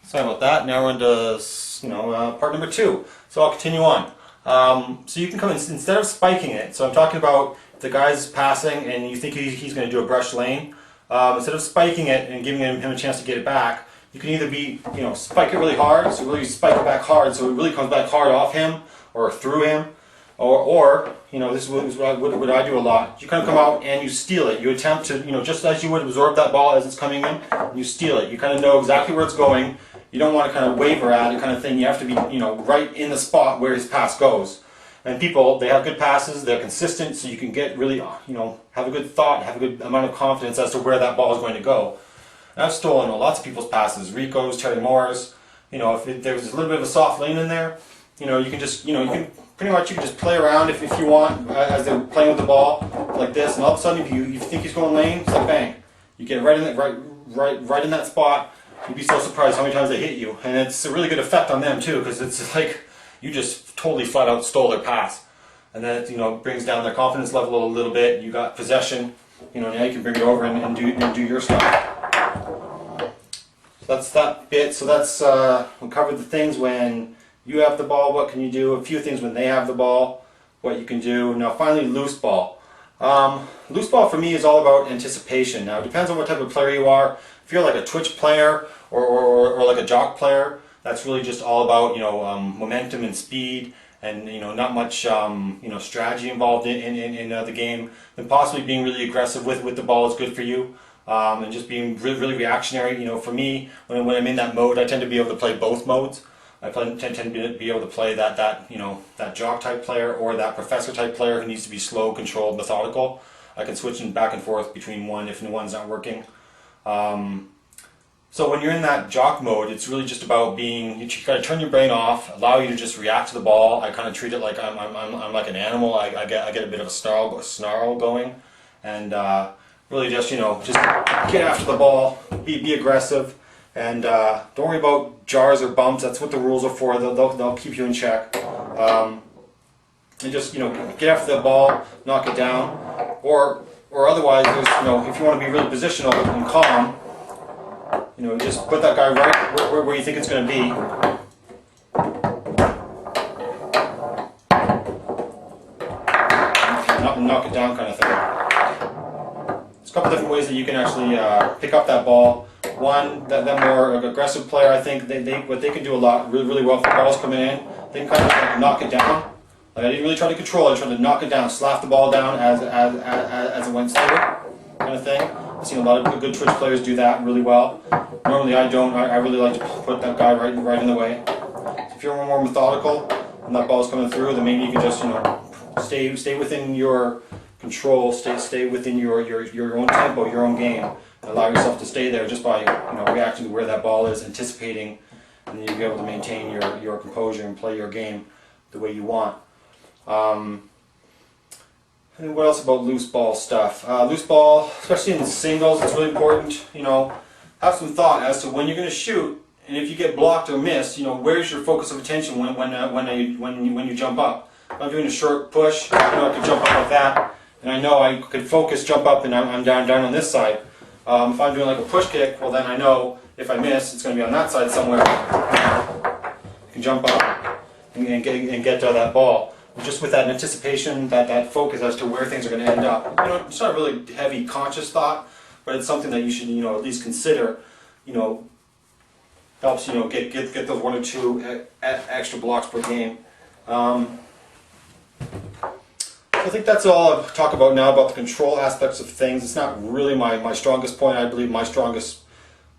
Sorry about that. Now we're into part number 2. So I'll continue on. So you can come in, instead of spiking it. So I'm talking about if the guy's passing and you think he's going to do a brush lane. Instead of spiking it and giving him a chance to get it back, you can either spike it really hard, so really spike it back hard, so it really comes back hard off him or through him, or this is what I do a lot. You kind of come out and you steal it. You attempt to, just as you would absorb that ball as it's coming in, you steal it. You kind of know exactly where it's going. You don't want to kind of waver at it kind of thing. You have to be, right in the spot where his pass goes. And people, they have good passes, they're consistent, so you can get really, have a good thought, have a good amount of confidence as to where that ball is going to go. And I've stolen lots of people's passes, Rico's, Terry Moore's. If there's a little bit of a soft lane in there, you can just, you can pretty much just play around if you want as they're playing with the ball like this, and all of a sudden if you think he's going lane, it's like bang, you get right in that right in that spot. You'd be so surprised how many times they hit you, and it's a really good effect on them too, because it's like you just totally flat out stole their pass, and then it brings down their confidence level a little bit. You got possession, now you can bring it over and do your stuff. So that's that bit. So that's we covered the things when you have the ball. What can you do? A few things when they have the ball. What you can do. Now finally, loose ball. Loose ball for me is all about anticipation. Now it depends on what type of player you are. If you're like a twitch player or like a jock player, that's really just all about momentum and speed, and not much strategy involved in the game. Then possibly being really aggressive with the ball is good for you, and just being really reactionary. For me, when I'm in that mode, I tend to be able to play both modes. I tend to be able to play that jock type player or that professor type player who needs to be slow, controlled, methodical. I can switch back and forth between one if one's not working. So when you're in that jock mode, it's really just about you got to turn your brain off, allow you to just react to the ball. I kind of treat it like I'm like an animal. I get a bit of a snarl going, and really just just get after the ball, be aggressive, and don't worry about jars or bumps. That's what the rules are for. They'll keep you in check. And just get after the ball, knock it down, or otherwise, there's if you want to be really positional and calm, just put that guy right where you think it's going to be. Knock it down kind of thing. There's a couple different ways that you can actually pick up that ball. One, that more aggressive player, I think what they can do a lot really well if the ball's coming in, they can kind of knock it down. Like I didn't really try to control it, I tried to knock it down, slap the ball down as it went through, kind of thing. I've seen a lot of good twitch players do that really well. Normally I don't. I really like to put that guy right in the way. So if you're more methodical and that ball's coming through, then maybe you can just stay within your control, stay within your own tempo, your own game, and allow yourself to stay there just by reacting to where that ball is, anticipating, and then you'll be able to maintain your composure and play your game the way you want. And what else about loose ball stuff? Loose ball, especially in singles, it's really important. Have some thought as to when you're going to shoot, and if you get blocked or missed, where's your focus of attention when you jump up. If I'm doing a short push, I could jump up like that, and I know I could focus, jump up, and I'm down on this side. If I'm doing like a push kick, well then I know if I miss, it's going to be on that side somewhere. You can jump up and get to that ball. Just with that anticipation, that focus as to where things are going to end up. It's not a really heavy conscious thought, but it's something that you should at least consider. Helps get those 1 or 2 extra blocks per game. So I think that's all I'll talk about now about the control aspects of things. It's not really my strongest point. I believe my strongest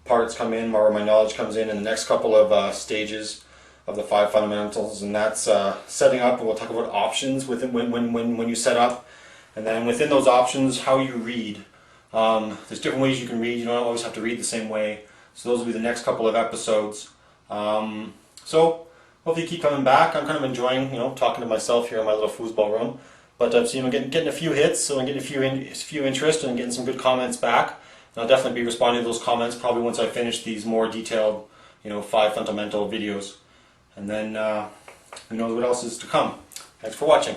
parts come in, where my knowledge comes in the next couple of stages of the 5 fundamentals, and that's setting up, and we'll talk about options within when you set up, and then within those options, how you read. There's different ways you can read. You don't always have to read the same way. So those will be the next couple of episodes. So hopefully you keep coming back. I'm kind of enjoying talking to myself here in my little foosball room. But I'm getting a few hits, so I'm getting a few interest and getting some good comments back. And I'll definitely be responding to those comments probably once I finish these more detailed 5 fundamental videos. And then who knows what else is to come. Thanks for watching.